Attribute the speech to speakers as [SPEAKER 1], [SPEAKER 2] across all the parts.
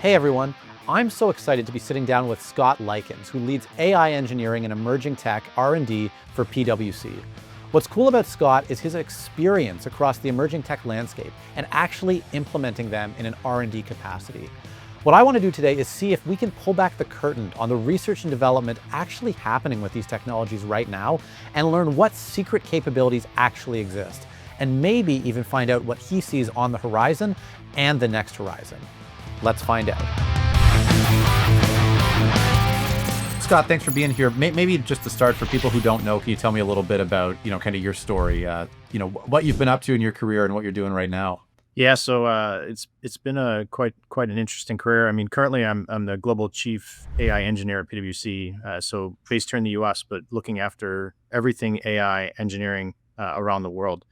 [SPEAKER 1] Hey everyone, I'm so excited to be sitting down with Scott Likens, who leads AI engineering and emerging tech R&D for PwC. What's cool about Scott is his experience across the emerging tech landscape and actually implementing them in an R&D capacity. What I want to do today is see if we can pull back the curtain on the research and development actually happening with these technologies right now and learn what secret capabilities actually exist, and maybe even find out what he sees on the horizon and the next horizon. Let's find out. Scott, thanks for being here. Maybe just to start, for people who don't know, can you tell me a little bit about, kind of your story, what you've been up to in your career and what you're doing right now?
[SPEAKER 2] Yeah, so it's been a quite an interesting career. I mean, currently I'm the global chief AI engineer at PwC, so based here in the U.S., but looking after everything AI engineering around the world.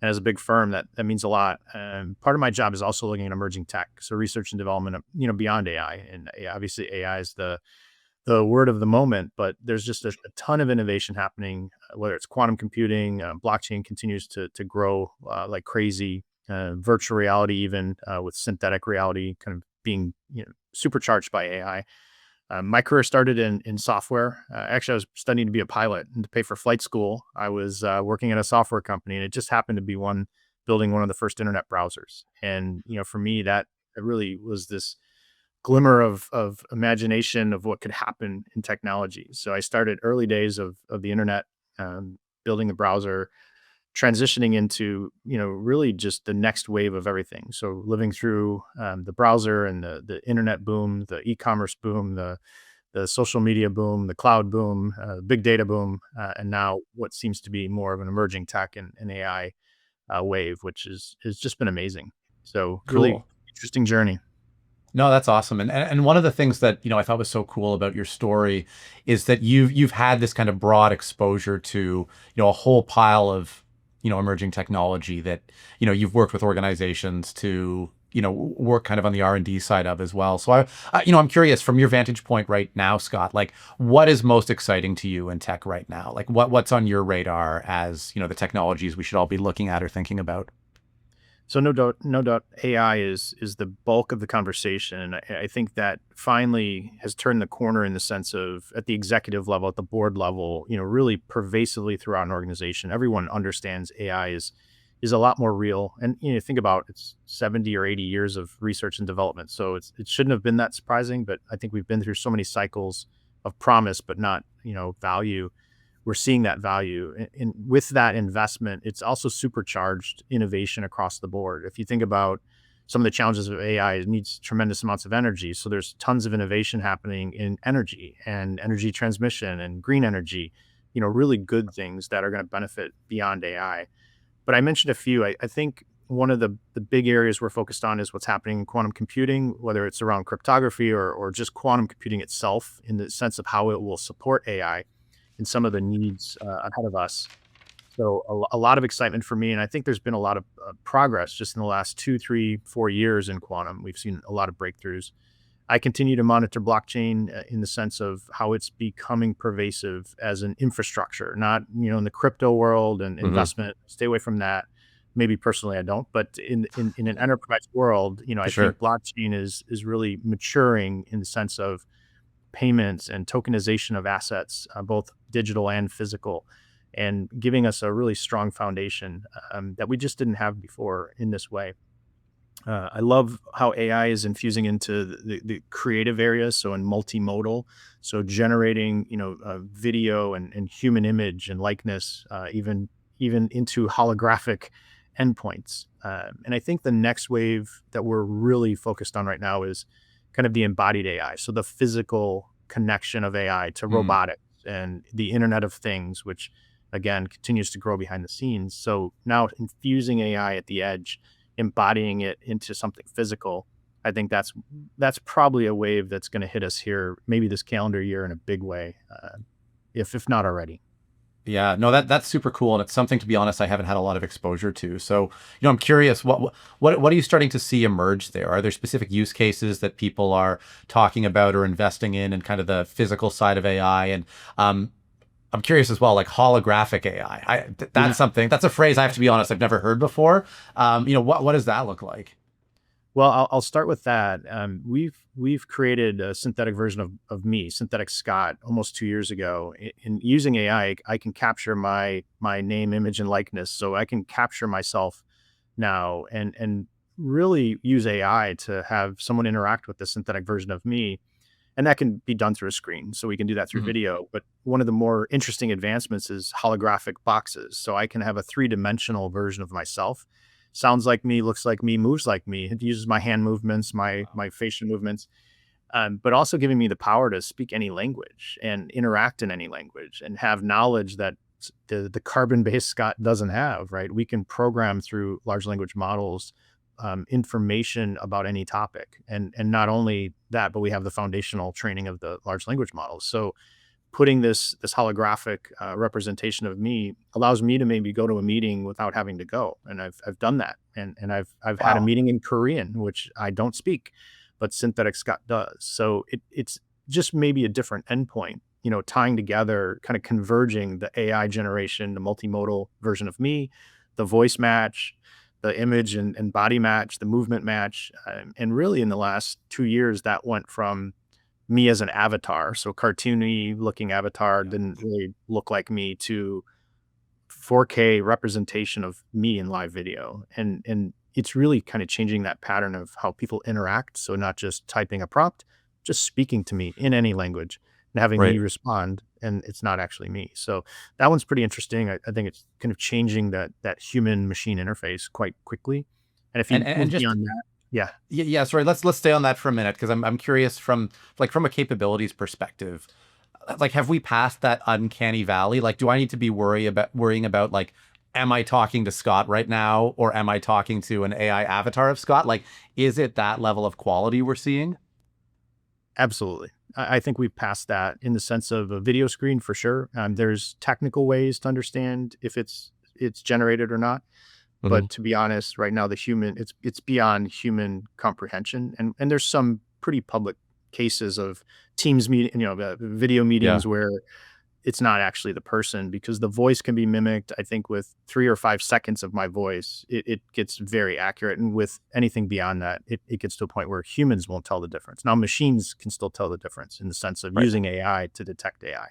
[SPEAKER 2] And as a big firm, that means a lot. Part of my job is also looking at emerging tech, so research and development, beyond AI. And obviously, AI is the word of the moment, but there's just a ton of innovation happening. Whether it's quantum computing, blockchain continues to grow like crazy. Virtual reality, even with synthetic reality, kind of being supercharged by AI. My career started in software. Actually, I was studying to be a pilot, and to pay for flight school, I was working at a software company, and it just happened to be building one of the first internet browsers. And for me, that it really was this glimmer of imagination of what could happen in technology. So I started early days of the internet, building the browser, transitioning into really just the next wave of everything. So living through the browser and the internet boom, the e-commerce boom, the social media boom, the cloud boom, big data boom, and now what seems to be more of an emerging tech and AI wave, which has just been amazing. So really
[SPEAKER 1] Cool.
[SPEAKER 2] interesting journey.
[SPEAKER 1] No, that's awesome. And one of the things that, I thought was so cool about your story is that you've had this kind of broad exposure to, a whole pile of, emerging technology that, you've worked with organizations to, work kind of on the R&D side of as well. So I'm curious from your vantage point right now, Scott, like what is most exciting to you in tech right now? Like what's on your radar as, the technologies we should all be looking at or thinking about?
[SPEAKER 2] So no doubt, AI is the bulk of the conversation, and I think that finally has turned the corner in the sense of at the executive level, at the board level, really pervasively throughout an organization. Everyone understands AI is a lot more real, and think about it's 70 or 80 years of research and development, so it shouldn't have been that surprising. But I think we've been through so many cycles of promise, but not value. We're seeing that value. And with that investment, it's also supercharged innovation across the board. If you think about some of the challenges of AI, it needs tremendous amounts of energy. So there's tons of innovation happening in energy and energy transmission and green energy, really good things that are going to benefit beyond AI. But I mentioned a few. I think one of the big areas we're focused on is what's happening in quantum computing, whether it's around cryptography or just quantum computing itself in the sense of how it will support AI and some of the needs ahead of us. So a lot of excitement for me, and I think there's been a lot of progress just in the last 2, 3, 4 years in quantum. We've seen a lot of breakthroughs. I continue to monitor blockchain in the sense of how it's becoming pervasive as an infrastructure, not in the crypto world and
[SPEAKER 1] Hmm.
[SPEAKER 2] investment. Stay away from that. Maybe personally I don't, but in an enterprise world,
[SPEAKER 1] For
[SPEAKER 2] I
[SPEAKER 1] sure.
[SPEAKER 2] think blockchain is really maturing in the sense of payments and tokenization of assets, both digital and physical, and giving us a really strong foundation that we just didn't have before in this way. I love how AI is infusing into the creative areas, so in multimodal, so generating video and human image and likeness, even into holographic endpoints. And I think the next wave that we're really focused on right now is kind of the embodied AI. So the physical connection of AI to
[SPEAKER 1] Mm.
[SPEAKER 2] robotics and the Internet of Things, which again continues to grow behind the scenes. So now infusing AI at the edge, embodying it into something physical. I think that's probably a wave that's going to hit us here, maybe this calendar year in a big way, if not already.
[SPEAKER 1] Yeah, no, that's super cool, and it's something, to be honest, I haven't had a lot of exposure to. So, I'm curious, what are you starting to see emerge there? Are there specific use cases that people are talking about or investing in, and kind of the physical side of AI? And I'm curious as well, like holographic AI.
[SPEAKER 2] Mhm.
[SPEAKER 1] That's something. That's a phrase I have to be honest, I've never heard before. What does that look like?
[SPEAKER 2] Well, I'll start with that. We've created a synthetic version of me, synthetic Scott, almost 2 years ago. In using AI, I can capture my name, image, and likeness, so I can capture myself now and really use AI to have someone interact with the synthetic version of me, and that can be done through a screen. So we can do that through
[SPEAKER 1] Mhm.
[SPEAKER 2] video. But one of the more interesting advancements is holographic boxes. So I can have a three-dimensional version of myself. Sounds like me, looks like me, moves like me. It uses my hand movements,
[SPEAKER 1] Wow.
[SPEAKER 2] my facial movements, but also giving me the power to speak any language and interact in any language and have knowledge that the carbon-based Scott doesn't have. Right? We can program through large language models information about any topic, and not only that, but we have the foundational training of the large language models. So putting this holographic representation of me allows me to maybe go to a meeting without having to go, and I've done that, and I've had a
[SPEAKER 1] Wow.
[SPEAKER 2] meeting in Korean, which I don't speak, but Synthetic Scott does. So it's just maybe a different endpoint, tying together, kind of converging the AI generation, the multimodal version of me, the voice match, the image and body match, the movement match, and really in the last 2 years, that went from me as an avatar, so cartoony looking avatar
[SPEAKER 1] Yeah.
[SPEAKER 2] didn't really look like me, to 4K representation of me in live video. And it's really kind of changing that pattern of how people interact. So not just typing a prompt, just speaking to me in any language and having me
[SPEAKER 1] Right.
[SPEAKER 2] respond, and it's not actually me. So that one's pretty interesting. I think it's kind of changing that human machine interface quite quickly. And if
[SPEAKER 1] And
[SPEAKER 2] you
[SPEAKER 1] and, and
[SPEAKER 2] move
[SPEAKER 1] just
[SPEAKER 2] beyond that, yeah,
[SPEAKER 1] yeah, sorry. Let's stay on that for a minute because I'm curious from from a capabilities perspective. Like, have we passed that uncanny valley? Like, do I need to be worrying about like, am I talking to Scott right now, or am I talking to an AI avatar of Scott? Like, is it that level of quality we're seeing?
[SPEAKER 2] absolutely. I think we've passed that in the sense of a video screen for sure. There's technical ways to understand if it's generated or not.
[SPEAKER 1] Hmm.
[SPEAKER 2] But to be honest, right now the human it's beyond human comprehension, and there's some pretty public cases of Teams meeting, video
[SPEAKER 1] Yeah.
[SPEAKER 2] meetings where it's not actually the person because the voice can be mimicked. I think with 3 or 5 seconds of my voice, it gets very accurate. And with anything beyond that, it gets to a point where humans won't tell the difference. Now, machines can still tell the difference in the sense of
[SPEAKER 1] Right.
[SPEAKER 2] using AI to detect AI.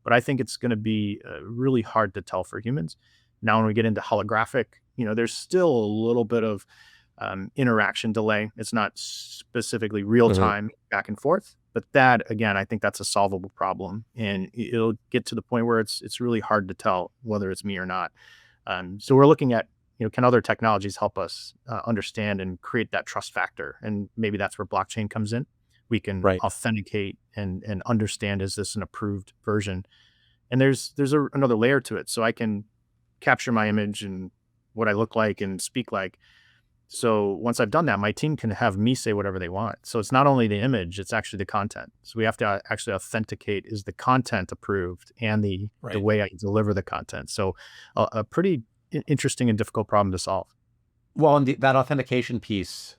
[SPEAKER 2] But I think it's going to be really hard to tell for humans. Now, when we get into holographic, there's still a little bit of interaction delay. It's not specifically real
[SPEAKER 1] Hmm.
[SPEAKER 2] time back and forth, but that again, I think that's a solvable problem, and it'll get to the point where it's really hard to tell whether it's me or not. So we're looking at, can other technologies help us understand and create that trust factor, and maybe that's where blockchain comes in. We can
[SPEAKER 1] Right.
[SPEAKER 2] authenticate and understand, is this an approved version? And there's another layer to it, so I can capture my image and what I look like and speak like. So once I've done that, my team can have me say whatever they want. So it's not only the image, it's actually the content. So we have to actually authenticate, is the content approved, and the
[SPEAKER 1] Right.
[SPEAKER 2] way I deliver the content. So a pretty interesting and difficult problem to solve.
[SPEAKER 1] Well, and that authentication piece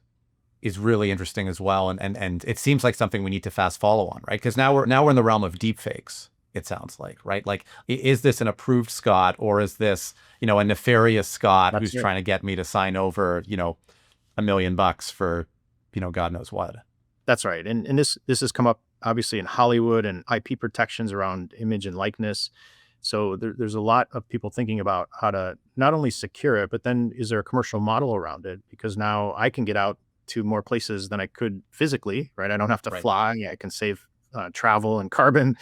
[SPEAKER 1] is really interesting as well, and it seems like something we need to fast follow on, right? Because now we're in the realm of deepfakes. It sounds like, right? Like, is this an approved Scott, or is this a nefarious Scott
[SPEAKER 2] That's
[SPEAKER 1] who's
[SPEAKER 2] it.
[SPEAKER 1] trying to get me to sign over $1 million for God knows what?
[SPEAKER 2] That's right. And this has come up obviously in Hollywood and IP protections around image and likeness. So there's a lot of people thinking about how to not only secure it, but then is there a commercial model around it? Because now I can get out to more places than I could physically, right? I don't have to
[SPEAKER 1] Right.
[SPEAKER 2] fly. I can save travel and carbon.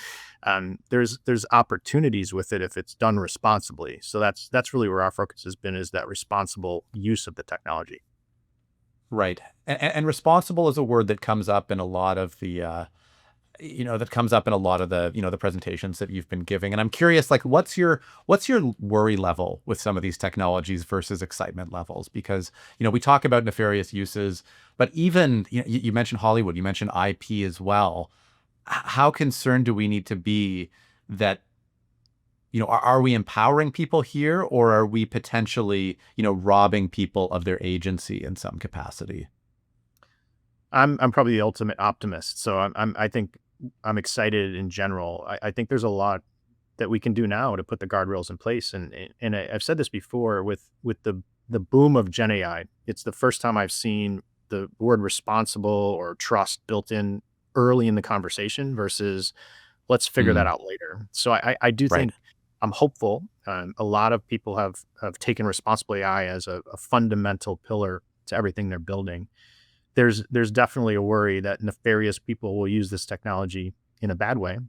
[SPEAKER 2] There's opportunities with it if it's done responsibly. So that's really where our focus has been, is that responsible use of the technology.
[SPEAKER 1] Right. And responsible is a word that comes up in a lot of the that comes up in a lot of the the presentations that you've been giving. And I'm curious, like, what's your worry level with some of these technologies versus excitement levels? Because we talk about nefarious uses, but even you mentioned Hollywood, you mentioned IP as well. How concerned do we need to be that are we empowering people here, or are we potentially robbing people of their agency in some capacity?
[SPEAKER 2] I'm probably the ultimate optimist. So I think I'm excited in general. I think there's a lot that we can do now to put the guardrails in place. And I've said this before with the boom of Gen AI. It's the first time I've seen the word responsible or trust built in early in the conversation versus let's figure that
[SPEAKER 1] Mm,
[SPEAKER 2] out later. So I do
[SPEAKER 1] right.
[SPEAKER 2] think I'm hopeful. A lot of people have taken responsible AI as a fundamental pillar to everything they're building. There's definitely a worry that nefarious people will use this technology in a bad way,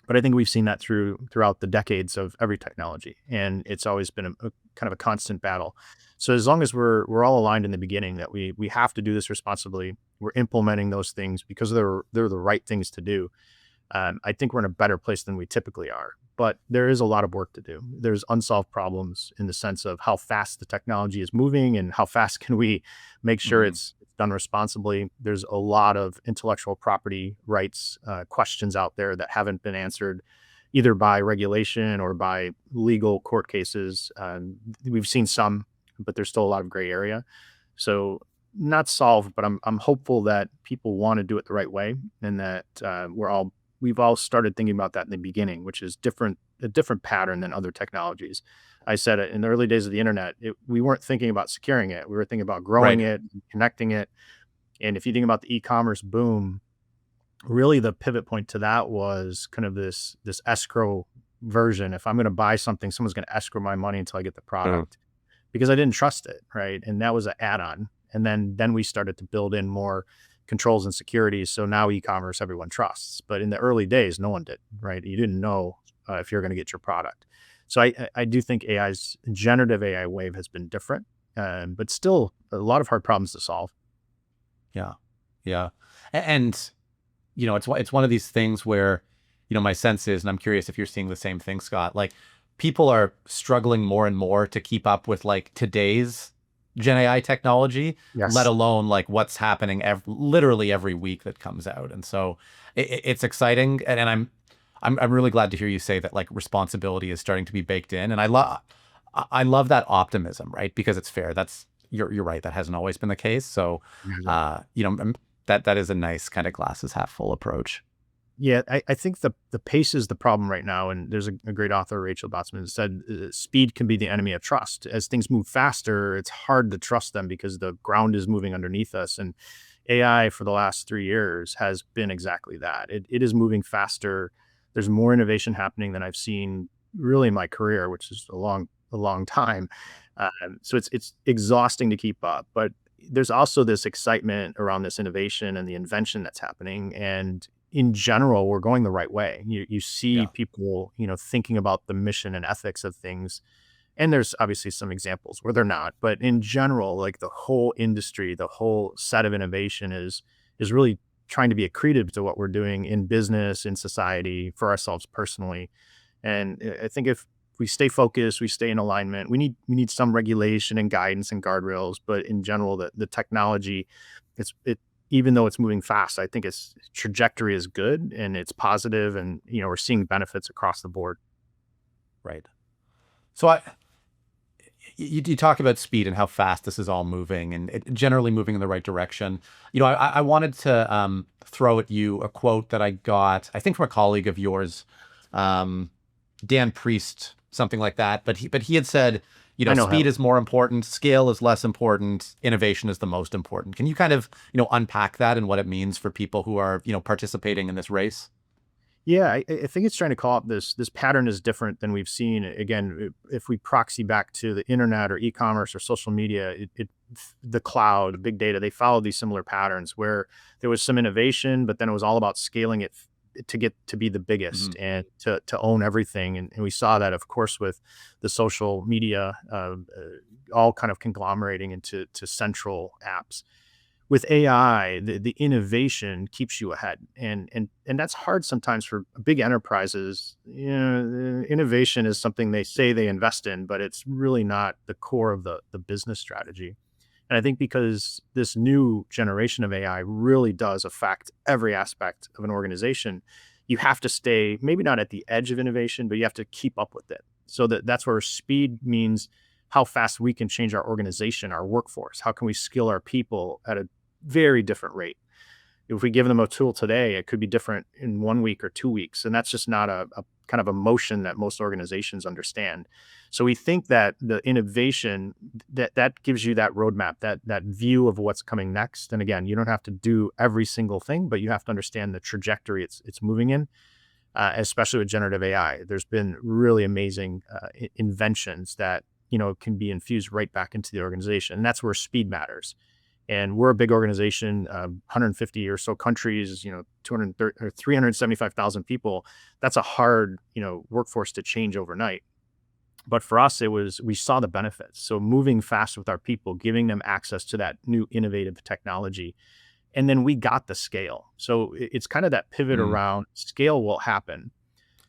[SPEAKER 2] but I think we've seen that throughout the decades of every technology, and it's always been a kind of a constant battle. So as long as we're all aligned in the beginning that we have to do this responsibly, we're implementing those things because they're the right things to do. I think we're in a better place than we typically are. But there is a lot of work to do. There's unsolved problems in the sense of how fast the technology is moving and how fast can we make sure
[SPEAKER 1] Mhm.
[SPEAKER 2] it's done responsibly. There's a lot of intellectual property rights questions out there that haven't been answered either by regulation or by legal court cases. We've seen some, but there's still a lot of gray area. So not solved, but I'm hopeful that people want to do it the right way and that we've all started thinking about that in the beginning, which is a different pattern than other technologies. I said it in the early days of the internet, we weren't thinking about securing it. We were thinking about growing
[SPEAKER 1] Right.
[SPEAKER 2] it, connecting it. And if you think about the e-commerce boom, really the pivot point to that was kind of this escrow version. If I'm going to buy something, someone's going to escrow my money until I get the
[SPEAKER 1] Mm,
[SPEAKER 2] product because I didn't trust it, right? And that was an add-on. And then we started to build in more controls and securities. So now e-commerce everyone trusts, but in the early days, no one did, right? You didn't know if you're going to get your product. So I do think AI's generative AI wave has been different, but still a lot of hard problems to solve.
[SPEAKER 1] yeah. Yeah. And it's one of these things where, my sense is, and I'm curious if you're seeing the same thing, Scott, like people are struggling more and more to keep up with like today's Gen AI technology, let
[SPEAKER 2] Yes.
[SPEAKER 1] alone like what's happening literally every week that comes out. And so it's exciting. And I'm really glad to hear you say that like responsibility is starting to be baked in. And I love that optimism, right? Because it's fair. You're right. That hasn't always been the case. So, that is a nice kind of glasses half full approach.
[SPEAKER 2] Yeah, I think the pace is the problem right now, and there's a great author, Rachel Botsman, said speed can be the enemy of trust. As things move faster, it's hard to trust them because the ground is moving underneath us. And AI for the last 3 years has been exactly that. It is moving faster. There's more innovation happening than I've seen really in my career, which is a long time. So it's exhausting to keep up, but there's also this excitement around this innovation and the invention that's happening. And in general, we're going the right way. You see
[SPEAKER 1] Yeah.
[SPEAKER 2] people, thinking about the mission and ethics of things. And there's obviously some examples where they're not, but in general, like the whole industry, the whole set of innovation is really trying to be accretive to what we're doing in business, in society, for ourselves personally. And I think if we stay focused, we stay in alignment. We need some regulation and guidance and guardrails, but in general, the technology, it even though it's moving fast, I think its trajectory is good and it's positive, and we're seeing benefits across the board.
[SPEAKER 1] Right. So you talk about speed and how fast this is all moving and generally moving in the right direction. I wanted to throw at you a quote that I got, I think from a colleague of yours, um, Dan Priest, something like that. But he had said,
[SPEAKER 2] I know
[SPEAKER 1] speed
[SPEAKER 2] him.
[SPEAKER 1] is more important, scale is less important, innovation is the most important. Can you kind of, unpack that and what it means for people who are, participating in this race?
[SPEAKER 2] Yeah, I think it's trying to call up this pattern is different than we've seen. Again, if we proxy back to the internet or e-commerce or social media, the cloud, big data, they follow these similar patterns where there was some innovation, but then it was all about scaling it to get to be the
[SPEAKER 1] Hmm.
[SPEAKER 2] biggest and to own everything. And we saw that, of course, with the social media, all kind of conglomerating into central apps. With AI, the innovation keeps you ahead, and that's hard sometimes for big enterprises. Innovation is something they say they invest in, but it's really not the core of the business strategy. And I think because this new generation of AI really does affect every aspect of an organization, you have to stay maybe not at the edge of innovation, but you have to keep up with it. So that's where speed means how fast we can change our organization, our workforce. How can we skill our people at a very different rate? If we give them a tool today, it could be different in 1 week or 2 weeks. And that's just not a kind of a motion that most organizations understand. So we think that the innovation that gives you that roadmap, that view of what's coming next. And again, you don't have to do every single thing, but you have to understand the trajectory it's moving in, especially with generative AI. There's been really amazing inventions that can be infused right back into the organization, and that's where speed matters. And we're a big organization, 150 or so countries, 230 or 375,000 people. That's a hard, workforce to change overnight. But for us, we saw the benefits. So moving fast with our people, giving them access to that new innovative technology. And then we got the scale. So it's kind of that pivot around scale will happen.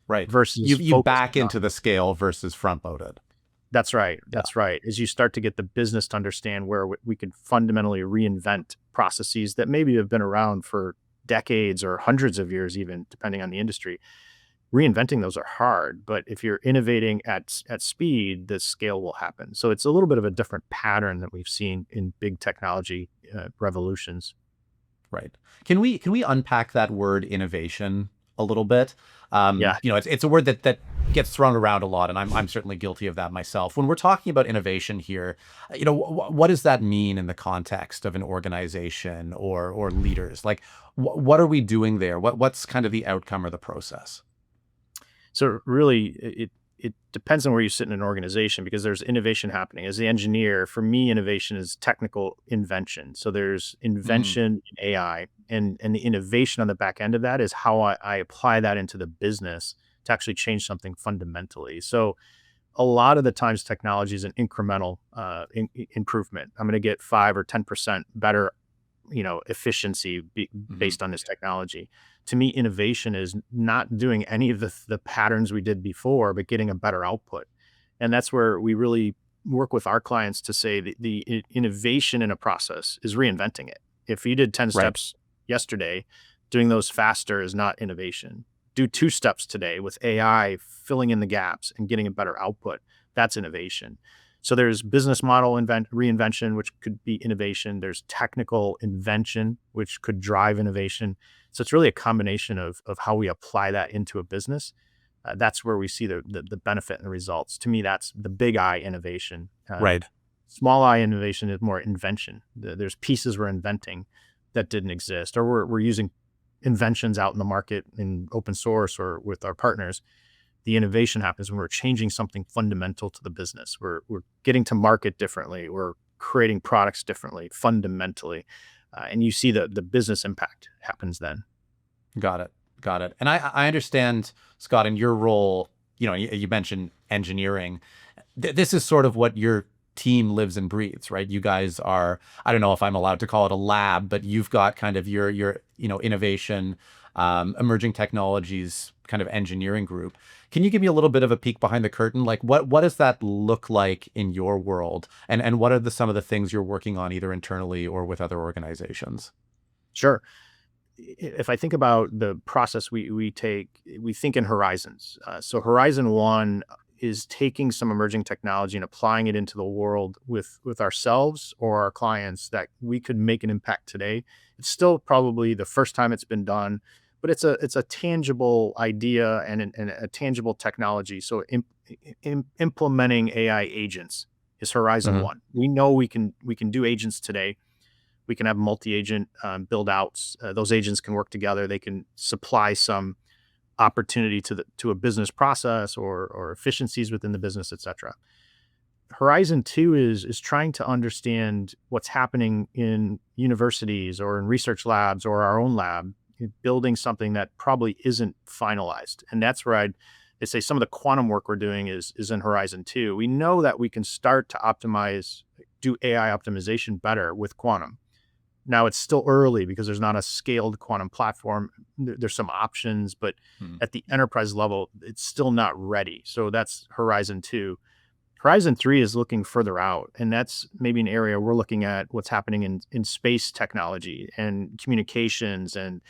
[SPEAKER 1] Right.
[SPEAKER 2] Versus
[SPEAKER 1] you back into the scale versus front loaded.
[SPEAKER 2] That's right. That's right. As you start to get the business to understand where we could fundamentally reinvent processes that maybe have been around for decades or hundreds of years, even depending on the industry. Reinventing those are hard, but if you're innovating at speed, the scale will happen. So it's a little bit of a different pattern that we've seen in big technology revolutions.
[SPEAKER 1] Right. Can we unpack that word innovation a little bit?
[SPEAKER 2] Yeah.
[SPEAKER 1] It's a word that gets thrown around a lot, and I'm certainly guilty of that myself. When we're talking about innovation here, what does that mean in the context of an organization or leaders? Like, what are we doing there? What's kind of the outcome or the process?
[SPEAKER 2] So really, it depends on where you sit in an organization, because there's innovation happening. As the engineer, for me, innovation is technical invention. So there's invention in AI, and the innovation on the back end of that is how I apply that into the business to actually change something fundamentally. So a lot of the times technology is an incremental improvement. I'm going to get 5 or 10% better, efficiency based on this technology. To me, innovation is not doing any of the patterns we did before, but getting a better output. And that's where we really work with our clients to say the innovation in a process is reinventing it. If you did 10 steps yesterday, doing those faster is not innovation. Do 2 steps today with AI filling in the gaps and getting a better output. That's innovation. So there's business model reinvention, which could be innovation. There's technical invention, which could drive innovation. So it's really a combination of how we apply that into a business. That's where we see the benefit and the results. To me, that's the big I innovation.
[SPEAKER 1] Right.
[SPEAKER 2] Small I innovation is more invention. There's pieces we're inventing that didn't exist, or we're using inventions out in the market in open source or with our partners. The innovation happens when we're changing something fundamental to the business. We're getting to market differently. We're creating products differently, fundamentally. And you see the business impact happens then.
[SPEAKER 1] Got it. And I understand, Scott, in your role, you mentioned engineering. This is sort of what your team lives and breathes, right? You guys are, I don't know if I'm allowed to call it a lab, but you've got kind of your innovation, emerging technologies kind of engineering group. Can you give me a little bit of a peek behind the curtain? Like what does that look like in your world? And what are some of the things you're working on either internally or with other organizations?
[SPEAKER 2] Sure. If I think about the process we take, we think in horizons. So Horizon 1 is taking some emerging technology and applying it into the world with ourselves or our clients that we could make an impact today. It's still probably the first time it's been done, but it's a tangible idea and a tangible technology. So implementing AI agents is Horizon 1. We know we can do agents today. We can have multi-agent build outs. Those agents can work together. They can supply some opportunity to a business process or efficiencies within the business, et cetera. Horizon 2 is trying to understand what's happening in universities or in research labs or our own lab, building something that probably isn't finalized. And that's where I'd say some of the quantum work we're doing is in Horizon 2. We know that we can start to do AI optimization better with quantum. Now it's still early because there's not a scaled quantum platform. There's some options, but at the enterprise level, it's still not ready. So that's Horizon 2. Horizon 3 is looking further out, and that's maybe an area we're looking at what's happening in space technology and communications and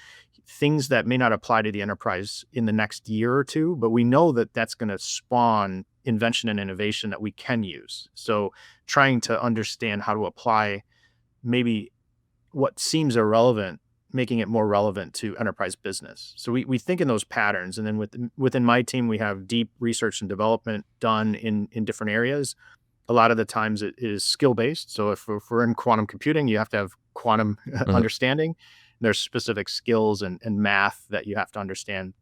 [SPEAKER 2] things that may not apply to the enterprise in the next year or two, but we know that that's going to spawn invention and innovation that we can use. So trying to understand how to apply maybe what seems irrelevant making it more relevant to enterprise business. So we think in those patterns. And then within my team, we have deep research and development done in different areas. A lot of the times it is skill based. So if we're in quantum computing, you have to have quantum
[SPEAKER 1] Mhm.
[SPEAKER 2] understanding. There's specific skills and math that you have to understand.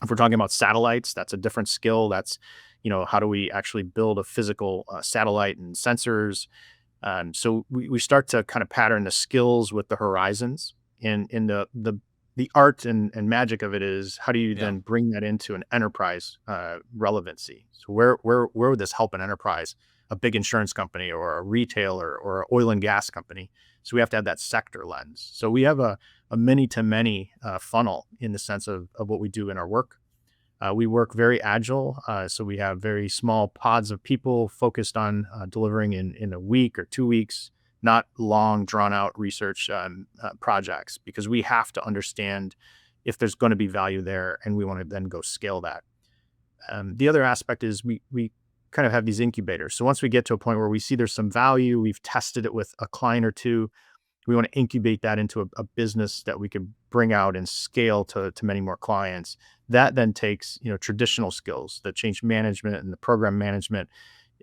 [SPEAKER 2] If we're talking about satellites, that's a different skill. That's, how do we actually build a physical satellite and sensors? So we start to kind of pattern the skills with the horizons, and in the art and magic of it is how do you
[SPEAKER 1] Yeah.
[SPEAKER 2] then bring that into an enterprise relevancy? So where would this help an enterprise, a big insurance company or a retailer or an oil and gas company? So we have to have that sector lens. So we have a many to many funnel in the sense of what we do in our work. We work very agile, so we have very small pods of people focused on delivering in a week or 2 weeks, not long, drawn out research projects, because we have to understand if there's going to be value there, and we want to then go scale that. The other aspect is we kind of have these incubators. So once we get to a point where we see there's some value, we've tested it with a client or two, we want to incubate that into a business that we could bring out and scale to many more clients. That then takes, traditional skills, the change management and the program management,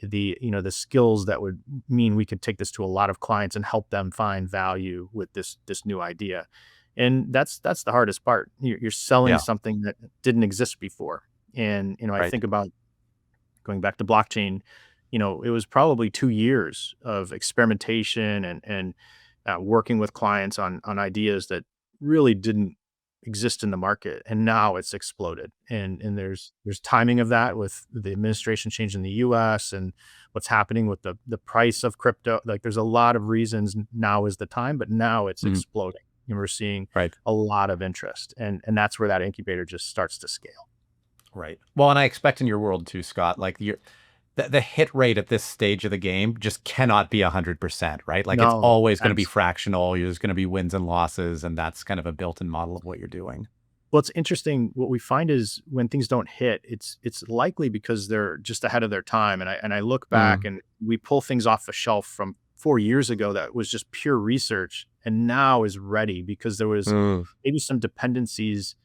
[SPEAKER 2] the skills that would mean we could take this to a lot of clients and help them find value with this new idea. And that's the hardest part. You're selling
[SPEAKER 1] Yeah.
[SPEAKER 2] something that didn't exist before. And, I
[SPEAKER 1] Right.
[SPEAKER 2] think about going back to blockchain, it was probably 2 years of experimentation and working with clients on ideas that really didn't exist in the market, and now it's exploded. And there's timing of that with the administration change in the U.S. and what's happening with the price of crypto. Like there's a lot of reasons now is the time, but now it's
[SPEAKER 1] Mhm.
[SPEAKER 2] exploding, and we're seeing
[SPEAKER 1] Right.
[SPEAKER 2] a lot of interest, and that's where that incubator just starts to scale.
[SPEAKER 1] Right. Well, and I expect in your world too, Scott, like the hit rate at this stage of the game just cannot be 100%, right? Like it's
[SPEAKER 2] No,
[SPEAKER 1] always going to be fractional. There's going to be wins and losses, and that's kind of a built-in model of what you're doing.
[SPEAKER 2] well, it's interesting. What we find is when things don't hit, it's likely because they're just ahead of their time. And I look back
[SPEAKER 1] Mm,
[SPEAKER 2] and we pull things off the shelf from 4 years ago that was just pure research, and now is ready because there was
[SPEAKER 1] mm,
[SPEAKER 2] maybe some dependencies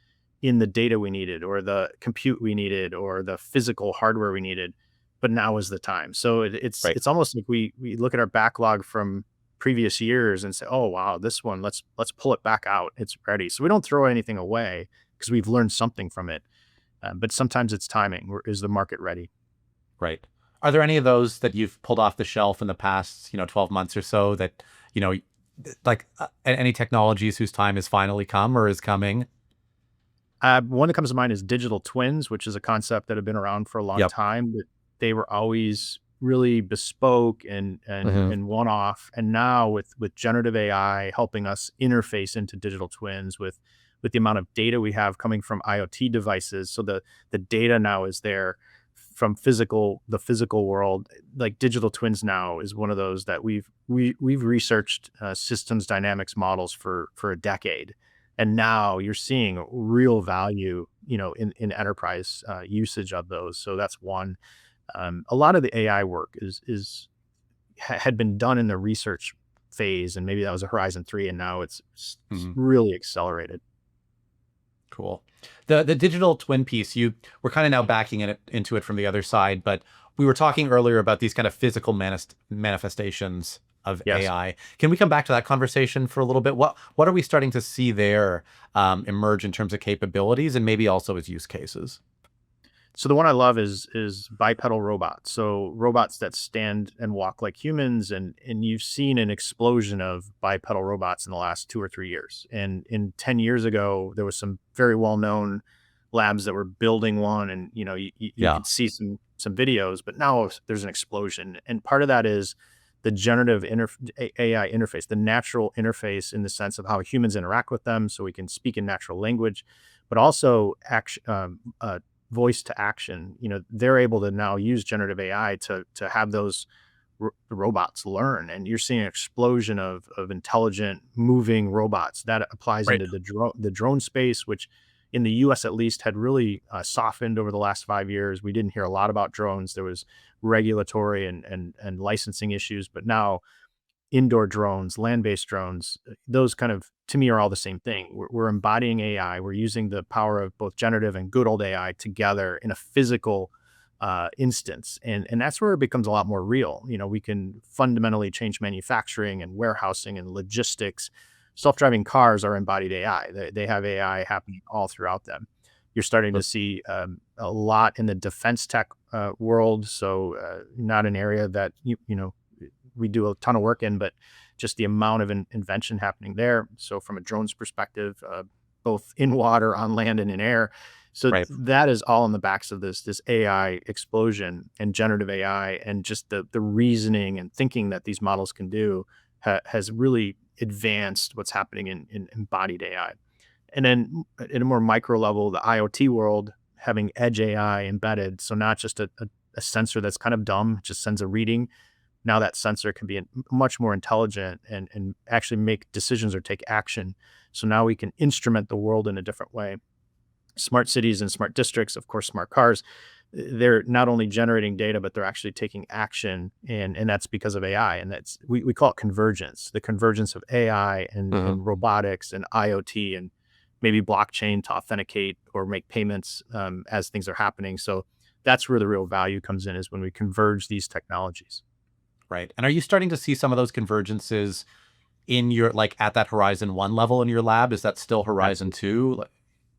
[SPEAKER 2] in the data we needed, or the compute we needed, or the physical hardware we needed. But now is the time. So it's
[SPEAKER 1] right.
[SPEAKER 2] it's almost like we look at our backlog from previous years and say, oh wow, this one, let's pull it back out. It's ready. So we don't throw anything away because we've learned something from it. But sometimes it's timing. Is the market ready?
[SPEAKER 1] Right. Are there any of those that you've pulled off the shelf in the past, 12 months or so that, you know, like any technologies whose time has finally come or is coming?
[SPEAKER 2] One that comes to mind is digital twins, which is a concept that had been around for a long
[SPEAKER 1] Yep.
[SPEAKER 2] time, but they were always really bespoke
[SPEAKER 1] Hmm.
[SPEAKER 2] and one off. And now with generative AI helping us interface into digital twins with the amount of data we have coming from IoT devices, so the data now is there from the physical world. Like digital twins now is one of those that we've researched systems dynamics models for a decade, and now you're seeing real value, in enterprise usage of those. So that's one. A lot of the AI work had been done in the research phase, and maybe that was a Horizon 3, and now it's
[SPEAKER 1] Hmm.
[SPEAKER 2] really accelerated.
[SPEAKER 1] Cool. The digital twin piece, you were kind of now backing into it from the other side, but we were talking earlier about these kind of physical manifestations of
[SPEAKER 2] Yes.
[SPEAKER 1] AI. Can we come back to that conversation for a little bit? What are we starting to see there emerge in terms of capabilities and maybe also as use cases?
[SPEAKER 2] So the one I love is bipedal robots. So robots that stand and walk like humans, and you've seen an explosion of bipedal robots in the last 2 or 3 years. And in 10 years ago, there was some very well known labs that were building one, and you
[SPEAKER 1] Yeah.
[SPEAKER 2] could see some videos. But now there's an explosion, and part of that is the generative AI interface, the natural interface in the sense of how humans interact with them, so we can speak in natural language, but also action, voice to action. They're able to now use generative AI to have those robots learn, and you're seeing an explosion of intelligent moving robots that applies
[SPEAKER 1] Right.
[SPEAKER 2] into the drone space, which in the U.S. at least had really softened over the last 5 years. We didn't hear a lot about drones. There was regulatory and licensing issues, but now indoor drones, land-based drones, those kind of, to me, are all the same thing. We're embodying AI. We're using the power of both generative and good old AI together in a physical instance. And that's where it becomes a lot more real. We can fundamentally change manufacturing and warehousing and logistics. Self-driving cars are embodied AI. They have AI happening all throughout them. You're starting to see a lot in the defense tech world. So not an area that we do a ton of work in, but just the amount of invention happening there. So from a drones perspective, both in water, on land, and in air. So
[SPEAKER 1] Right.
[SPEAKER 2] that is all on the backs of this AI explosion and generative AI, and just the reasoning and thinking that these models can do has really advanced what's happening in embodied AI. And then at a more micro level, the IoT world having edge AI embedded. So not just a sensor that's kind of dumb, just sends a reading. Now that sensor can be much more intelligent and actually make decisions or take action. So now we can instrument the world in a different way. Smart cities and smart districts, of course, smart cars, they're not only generating data, but they're actually taking action. And that's because of AI. And we call it convergence, the convergence of AI and robotics and IoT and maybe blockchain to authenticate or make payments as things are happening. So that's where the real value comes in, is when we converge these technologies.
[SPEAKER 1] Right. And are you starting to see some of those convergences in your, like, at that Horizon 1 level in your lab? Is that still Horizon 2?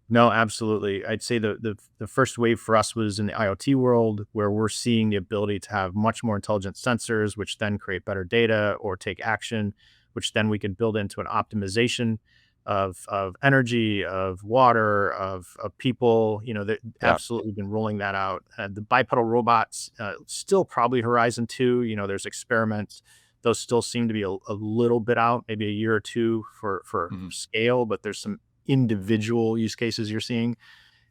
[SPEAKER 2] No, absolutely. I'd say the first wave for us was in the IoT world, where we're seeing the ability to have much more intelligent sensors, which then create better data or take action, which then we could build into an optimization of energy, of water, of people. They've
[SPEAKER 1] Yeah.
[SPEAKER 2] absolutely been rolling that out. The bipedal robots, still probably Horizon 2. There's experiments. Those still seem to be a little bit out, maybe a year or two for
[SPEAKER 1] Mhm.
[SPEAKER 2] scale, but there's some individual use cases you're seeing.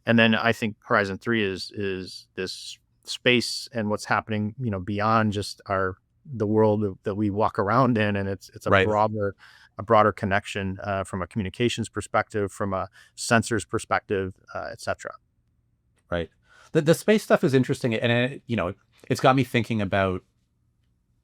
[SPEAKER 2] And then I think Horizon 3 is this space and what's happening, beyond just the world that we walk around in. And it's
[SPEAKER 1] Right.
[SPEAKER 2] a broader connection from a communications perspective, from a sensors perspective, et cetera.
[SPEAKER 1] Right. The space stuff is interesting, and it's got me thinking about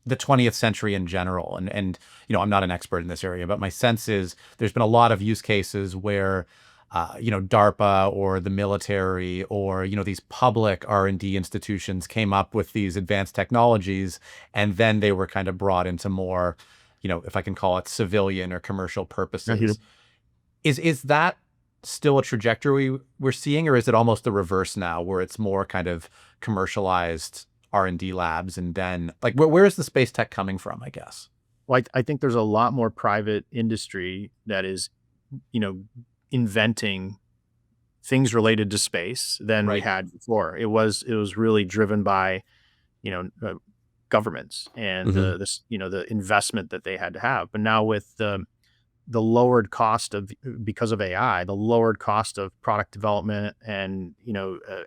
[SPEAKER 1] the 20th century in general. And I'm not an expert in this area, but my sense is there's been a lot of use cases where DARPA or the military or these public R&D institutions came up with these advanced technologies, and then they were kind of brought into more, if I can call it, civilian or commercial purposes. Is that still a trajectory we're seeing, or is it almost the reverse now, where it's more kind of commercialized R&D labs, and then, like, where is the space tech coming from, I guess?
[SPEAKER 2] Well, I think there's a lot more private industry that is, inventing things related to space than we
[SPEAKER 1] Right.
[SPEAKER 2] had before. It was really driven by, you know, uh, governments and
[SPEAKER 1] Hmm.
[SPEAKER 2] the investment that they had to have. But now with the lowered cost of, because of AI, the lowered cost of product development and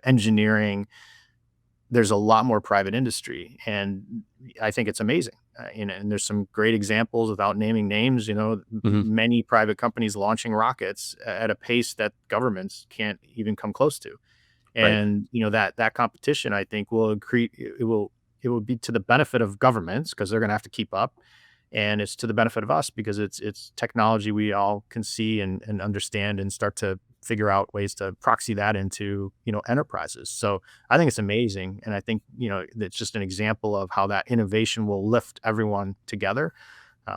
[SPEAKER 2] engineering, there's a lot more private industry, and I think it's amazing. And there's some great examples, without naming names.
[SPEAKER 1] Hmm.
[SPEAKER 2] Many private companies launching rockets at a pace that governments can't even come close to.
[SPEAKER 1] Right.
[SPEAKER 2] And that competition, I think, will create. It will be to the benefit of governments, because they're going to have to keep up, and it's to the benefit of us because it's technology we all can see and understand, and start to figure out ways to proxy that into enterprises. So I think it's amazing, and I think it's just an example of how that innovation will lift everyone together.